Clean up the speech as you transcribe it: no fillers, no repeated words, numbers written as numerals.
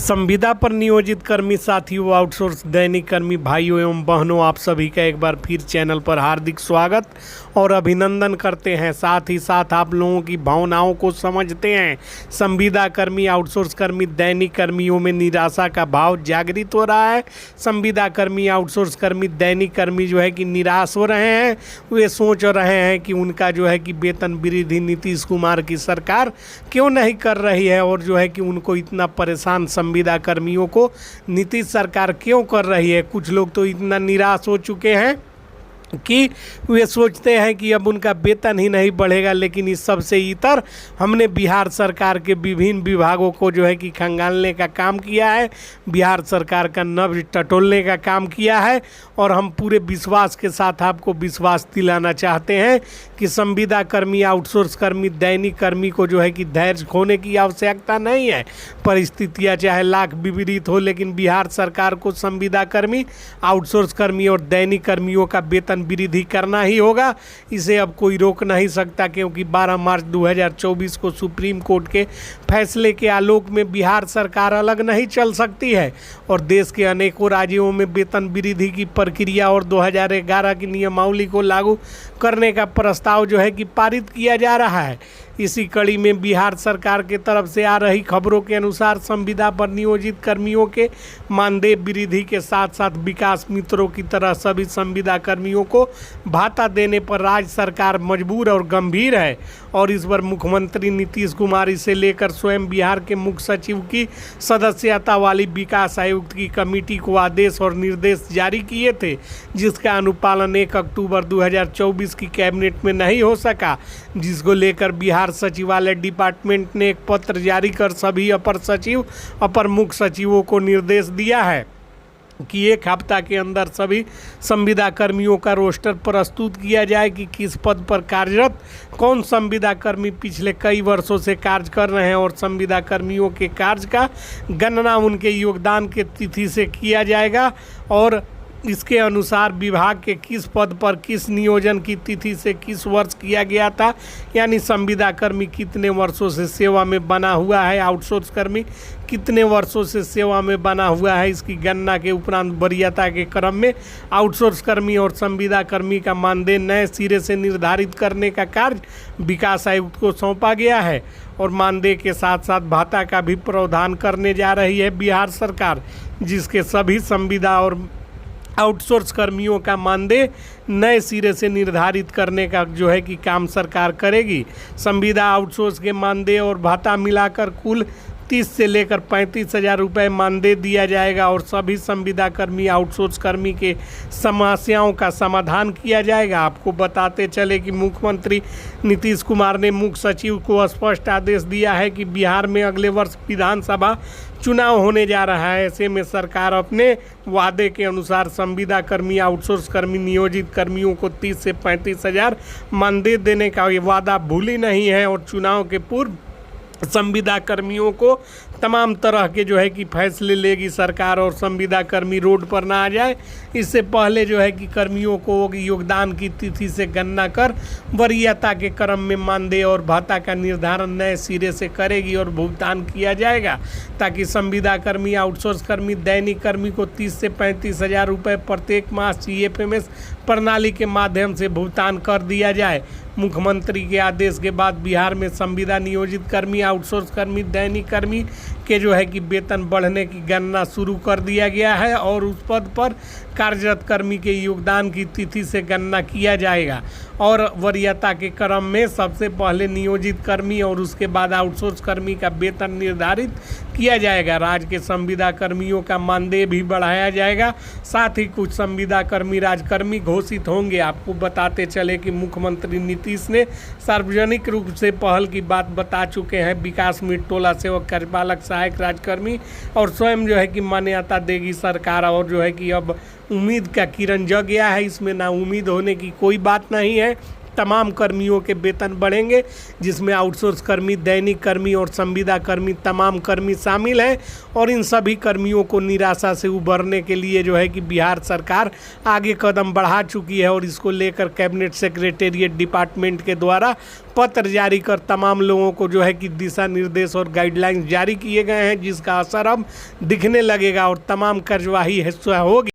संविदा पर नियोजित कर्मी साथियों, आउटसोर्स दैनिक कर्मी भाइयों एवं बहनों, आप सभी का एक बार फिर चैनल पर हार्दिक स्वागत और अभिनंदन करते हैं। साथ ही साथ आप लोगों की भावनाओं को समझते हैं। संविदा कर्मी, आउटसोर्स कर्मी, दैनिक कर्मियों में निराशा का भाव जागृत हो रहा है। संविदा कर्मी, आउटसोर्स कर्मी, दैनिक कर्मी जो है कि निराश हो रहे हैं। वे सोच रहे हैं कि उनका जो है कि वेतन वृद्धि नीतीश कुमार की सरकार क्यों नहीं कर रही है, और जो है कि उनको इतना परेशान संविदा कर्मियों को नीतीश सरकार क्यों कर रही है। कुछ लोग तो इतना निराश हो चुके हैं कि वे सोचते हैं कि अब उनका वेतन ही नहीं बढ़ेगा। लेकिन इस सबसे इतर हमने बिहार सरकार के विभिन्न विभागों को जो है कि खंगालने का काम किया है, बिहार सरकार का नब्ज टटोलने का काम किया है। और हम पूरे विश्वास के साथ आपको विश्वास दिलाना चाहते हैं कि संविदा कर्मी, आउटसोर्स कर्मी, दैनिक कर्मी को जो है कि धैर्य खोने की आवश्यकता नहीं है। परिस्थितियाँ चाहे लाख विपरीत हो, लेकिन बिहार सरकार को संविदा कर्मी, आउटसोर्स कर्मी और दैनिक कर्मियों का वेतन वृद्धि करना ही होगा। इसे अब कोई रोक नहीं सकता, क्योंकि 12 मार्च 2024 को सुप्रीम कोर्ट के फैसले के आलोक में बिहार सरकार अलग नहीं चल सकती है। और देश के अनेकों राज्यों में वेतन वृद्धि की प्रक्रिया और 2011 की नियमावली को लागू करने का प्रस्ताव जो है कि पारित किया जा रहा है। इसी कड़ी में बिहार सरकार के तरफ से आ रही खबरों के अनुसार संविदा पर नियोजित कर्मियों के मानदेय वृद्धि के साथ साथ विकास मित्रों की तरह सभी संविदा कर्मियों को भाता देने पर राज्य सरकार मजबूर और गंभीर है। और इस पर मुख्यमंत्री नीतीश कुमार इसे लेकर स्वयं बिहार के मुख्य सचिव की सदस्यता वाली विकास आयुक्त की कमेटी को आदेश और निर्देश जारी किए थे, जिसका अनुपालन 1 अक्टूबर 2024 की कैबिनेट में नहीं हो सका, जिसको लेकर बिहार सचिवालय डिपार्टमेंट ने एक पत्र जारी कर सभी अपर सचिव, अपर मुख्य सचिवों को निर्देश दिया है कि 1 हफ्ता के अंदर सभी संविदा कर्मियों का रोस्टर प्रस्तुत किया जाए कि किस पद पर कार्यरत कौन संविदा कर्मी पिछले कई वर्षों से कार्य कर रहे हैं, और संविदा कर्मियों के कार्य का गणना उनके योगदान के तिथि से किया जाएगा। और इसके अनुसार विभाग के किस पद पर किस नियोजन की तिथि से किस वर्ष किया गया था, यानी संविदा कर्मी कितने वर्षों से सेवा में बना हुआ है, आउटसोर्स कर्मी कितने वर्षों से सेवा में बना हुआ है, इसकी गणना के उपरांत वरीयता के क्रम में आउटसोर्स कर्मी और संविदा कर्मी का मानदेय नए सिरे से निर्धारित करने का कार्य विकास आयुक्त को सौंपा गया है। और मानदेय के साथ साथ भाता का भी प्रावधान करने जा रही है बिहार सरकार, जिसके सभी संविदा और आउटसोर्स कर्मियों का मानदेय नए सिरे से निर्धारित करने का जो है कि काम सरकार करेगी। संविदा आउटसोर्स के मानदेय और भाता मिलाकर कुल 30 से लेकर 35 हज़ार रुपये मानदेय दिया जाएगा। और सभी संविदा कर्मी, आउटसोर्स कर्मी के समस्याओं का समाधान किया जाएगा। आपको बताते चले कि मुख्यमंत्री नीतीश कुमार ने मुख्य सचिव को स्पष्ट आदेश दिया है कि बिहार में अगले वर्ष विधानसभा चुनाव होने जा रहा है। ऐसे में सरकार अपने वादे के अनुसार संविदा कर्मी, आउटसोर्स कर्मी, नियोजित कर्मियों को 30 से 35 हज़ार मानदेय देने का ये वादा भूली नहीं है। और चुनाव के पूर्व संविदा कर्मियों को तमाम तरह के जो है कि फैसले लेगी सरकार, और संविदा कर्मी रोड पर ना आ जाए, इससे पहले जो है कि कर्मियों को योगदान की तिथि से गणना कर वरीयता के क्रम में मानदेय और भाता का निर्धारण नए सिरे से करेगी और भुगतान किया जाएगा, ताकि संविदा कर्मी, आउटसोर्स कर्मी, दैनिक कर्मी को 30 से 35 हज़ार रुपये प्रत्येक माह CFMS प्रणाली के माध्यम से भुगतान कर दिया जाए। मुख्यमंत्री के आदेश के बाद बिहार में संविदा नियोजित कर्मी, आउटसोर्स कर्मी, दैनिक कर्मी के जो है कि वेतन बढ़ने की गणना शुरू कर दिया गया है, और उस पद पर कार्यरत कर्मी के योगदान की तिथि से गणना किया जाएगा। और वरीयता के क्रम में सबसे पहले नियोजित कर्मी और उसके बाद आउटसोर्स कर्मी का वेतन निर्धारित किया जाएगा। राज्य के संविदा कर्मियों का मानदेय भी बढ़ाया जाएगा। साथ ही कुछ संविदा कर्मी राजकर्मी घोषित होंगे। आपको बताते चले कि मुख्यमंत्री नीतीश ने सार्वजनिक रूप से पहल की बात बता चुके हैं। विकास मित्र, टोला सेवक, कार्यपालक, सहायक राजकर्मी और स्वयं जो है कि मान्यता देगी सरकार। और जो है कि अब उम्मीद का किरण जग गया है, इसमें ना उम्मीद होने की कोई बात नहीं है। तमाम कर्मियों के वेतन बढ़ेंगे, जिसमें आउटसोर्स कर्मी, दैनिक कर्मी और संविदा कर्मी तमाम कर्मी शामिल हैं। और इन सभी कर्मियों को निराशा से उबरने के लिए जो है कि बिहार सरकार आगे कदम बढ़ा चुकी है और इसको लेकर कैबिनेट सेक्रेटेरिएट डिपार्टमेंट के द्वारा पत्र जारी कर तमाम लोगों को जो है कि दिशा निर्देश और गाइडलाइंस जारी किए गए हैं, जिसका असर अब दिखने लगेगा और तमाम कार्यवाही होगी।